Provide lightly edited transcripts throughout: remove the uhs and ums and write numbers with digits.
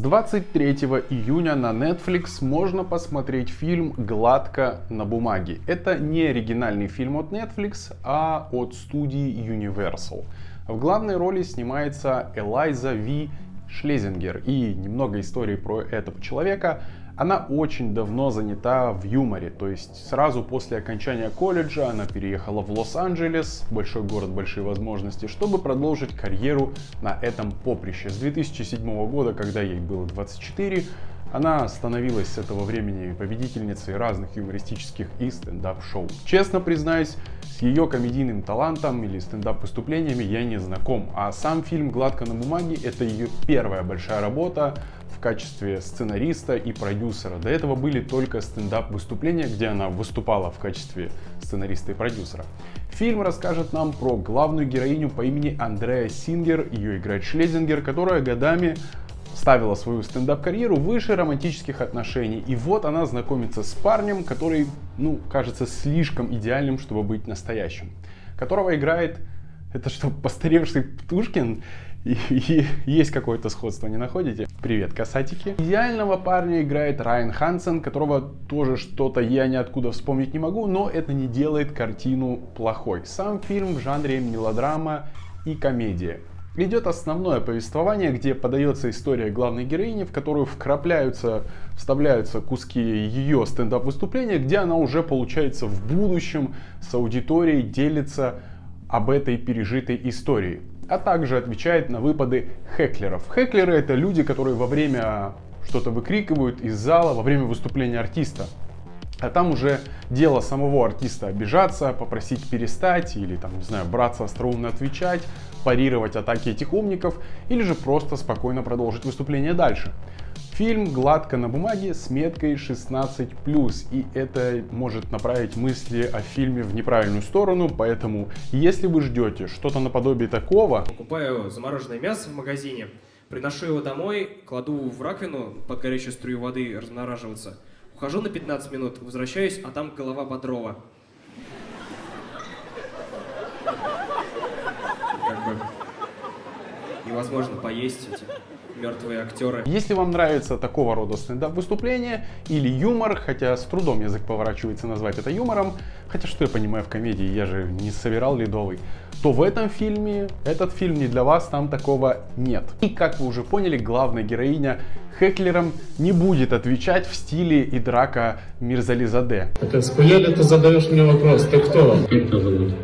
23 июня на Netflix можно посмотреть фильм «Гладко на бумаге». Это не оригинальный фильм от Netflix, а от студии Universal. В главной роли снимается Элайза Ви Шлезингер. И немного истории про этого человека. Она очень давно занята в юморе, то есть сразу после окончания колледжа она переехала в Лос-Анджелес, большой город, большие возможности, чтобы продолжить карьеру на этом поприще. С 2007 года, когда ей было 24, она становилась с этого времени победительницей разных юмористических и стендап-шоу. Честно признаюсь, с ее комедийным талантом или стендап-выступлениями я не знаком, а сам фильм «Гладко на бумаге» — это ее первая большая работа в качестве сценариста и продюсера. До этого были только стендап-выступления, где она выступала в качестве сценариста и продюсера. Фильм расскажет нам про главную героиню по имени Андреа Сингер, ее играет Шлезингер, которая годами ставила свою стендап-карьеру выше романтических отношений. И вот она знакомится с парнем, который, кажется слишком идеальным, чтобы быть настоящим. Которого играет, это что, постаревший Птушкин? И есть какое-то сходство, не находите? Привет, касатики. Идеального парня играет Райан Хансен, которого тоже что-то я ниоткуда вспомнить не могу, но это не делает картину плохой. Сам фильм в жанре мелодрама и комедия. Идет основное повествование, где подается история главной героини, в которую вставляются куски ее стендап-выступления, где она уже, получается, в будущем с аудиторией делится об этой пережитой истории. А также отвечает на выпады хеклеров. Хеклеры — это люди, которые во время что-то выкрикивают из зала, во время выступления артиста. А там уже дело самого артиста обижаться, попросить перестать или браться остроумно отвечать, парировать атаки этих умников или же просто спокойно продолжить выступление дальше. Фильм «Гладко на бумаге» с меткой 16+, и это может направить мысли о фильме в неправильную сторону, поэтому если вы ждете что-то наподобие такого... Покупаю замороженное мясо в магазине, приношу его домой, кладу в раковину под горячую струю воды размораживаться, ухожу на 15 минут, возвращаюсь, а там голова Бодрова. Невозможно поесть эти мертвые актеры. Если вам нравится такого рода стендап-выступление или юмор, хотя с трудом язык поворачивается назвать это юмором, хотя что я понимаю в комедии, я же не собирал ледовый, то в этом фильме, этот фильм не для вас, там такого нет. И как вы уже поняли, главная героиня хеклерам не будет отвечать в стиле и драка Мирзализаде. Так схуяли ты задаешь мне вопрос, ты кто? Как тебя зовут?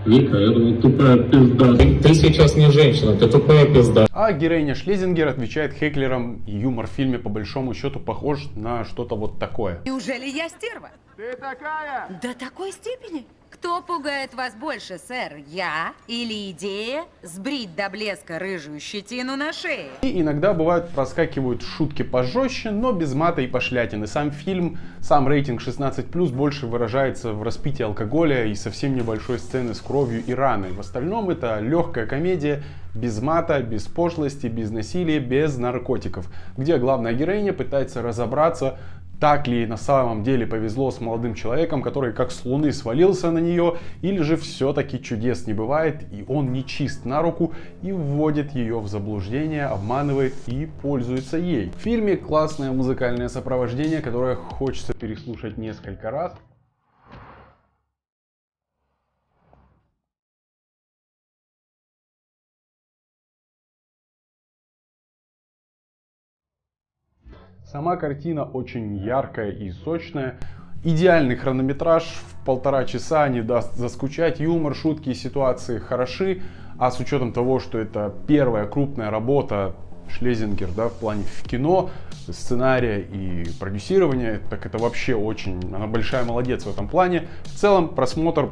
Вика, я думал, тупая пизда. Ты сейчас не женщина, ты тупая пизда. А героиня Шлезингер отвечает хеклерам, и юмор в фильме по большому счету похож на что-то вот такое. Неужели я стерва? Ты такая? До такой степени? Кто пугает вас больше, сэр? Я или идея сбрить до блеска рыжую щетину на шее? И иногда проскакивают шутки пожестче, но без мата и пошлятины. Сам фильм, сам рейтинг 16+, больше выражается в распитии алкоголя и совсем небольшой сцены с кровью и раной. В остальном это легкая комедия, без мата, без пошлости, без насилия, без наркотиков, где главная героиня пытается разобраться, так ли ей на самом деле повезло с молодым человеком, который как с луны свалился на нее, или же все-таки чудес не бывает, и он не чист на руку и вводит ее в заблуждение, обманывает и пользуется ей. В фильме классное музыкальное сопровождение, которое хочется переслушать несколько раз. Сама картина очень яркая и сочная. Идеальный хронометраж в 1,5 часа не даст заскучать. Юмор, шутки и ситуации хороши. А с учетом того, что это первая крупная работа Шлезингер, в плане кино, сценария и продюсирования, так это вообще она большая молодец в этом плане. В целом просмотр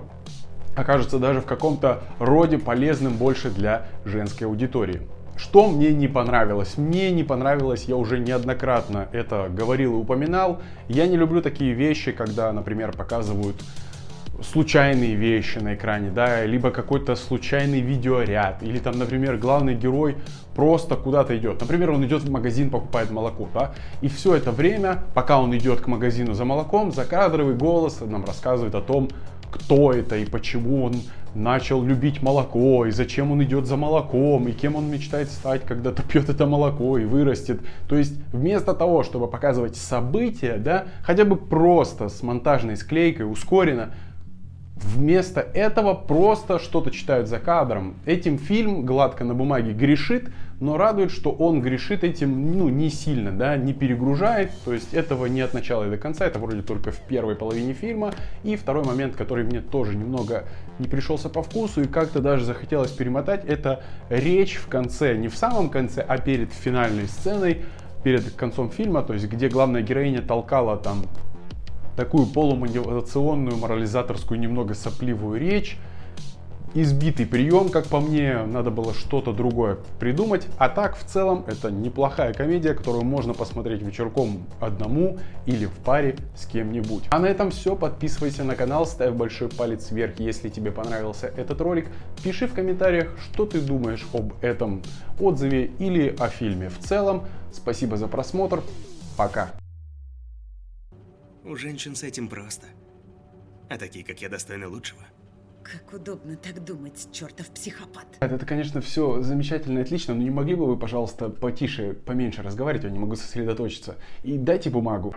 окажется даже в каком-то роде полезным больше для женской аудитории. Что мне не понравилось? Мне не понравилось, я уже неоднократно это говорил и упоминал. Я не люблю такие вещи, когда, например, показывают случайные вещи на экране, либо какой-то случайный видеоряд, или например, главный герой просто куда-то идет. Например, он идет в магазин, покупает молоко, и все это время, пока он идет к магазину за молоком, закадровый голос нам рассказывает о том, кто это и почему он начал любить молоко, и зачем он идет за молоком, и кем он мечтает стать, когда пьет это молоко и вырастет. То есть вместо того, чтобы показывать события, да, хотя бы просто с монтажной склейкой, ускоренно, вместо этого просто что-то читают за кадром. Этим фильм «Гладко на бумаге» грешит, но радует, что он грешит этим не сильно, да, не перегружает. То есть этого не от начала и до конца, это вроде только в первой половине фильма. И второй момент, который мне тоже немного не пришелся по вкусу и как-то даже захотелось перемотать, это речь в конце, не в самом конце, а перед финальной сценой, перед концом фильма, то есть где главная героиня толкала там такую полумотивационную, морализаторскую, немного сопливую речь. Избитый прием, как по мне, надо было что-то другое придумать. А так, в целом, это неплохая комедия, которую можно посмотреть вечерком одному или в паре с кем-нибудь. А на этом все. Подписывайся на канал, ставь большой палец вверх, если тебе понравился этот ролик. Пиши в комментариях, что ты думаешь об этом отзыве или о фильме в целом. Спасибо за просмотр. Пока. У женщин с этим просто. А такие, как я, достойны лучшего. Как удобно так думать, чертов психопат. Это, конечно, все замечательно и отлично, но не могли бы вы, пожалуйста, потише, поменьше разговаривать, я не могу сосредоточиться. И дайте бумагу.